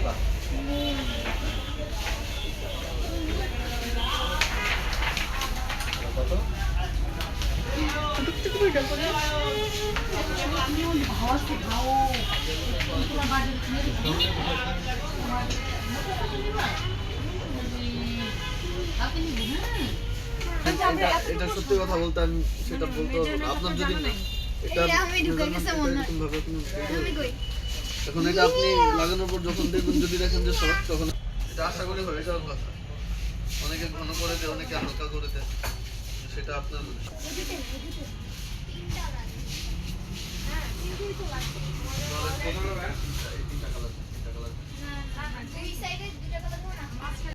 টাকা। কত? এটা সত্যি কথা বলতে আমি সেটা বলতে আপনার যদি না এটা এখন এটা আপনি লাগানোর পর যখন দেখবেন যদি দেখেন যে শর্ট তখন এটা আশা করি হয়ে যাওয়ার কথা। অনেকে ঘন করে দেয়, অনেকে হালকা করে দেয়, সেটা আপনার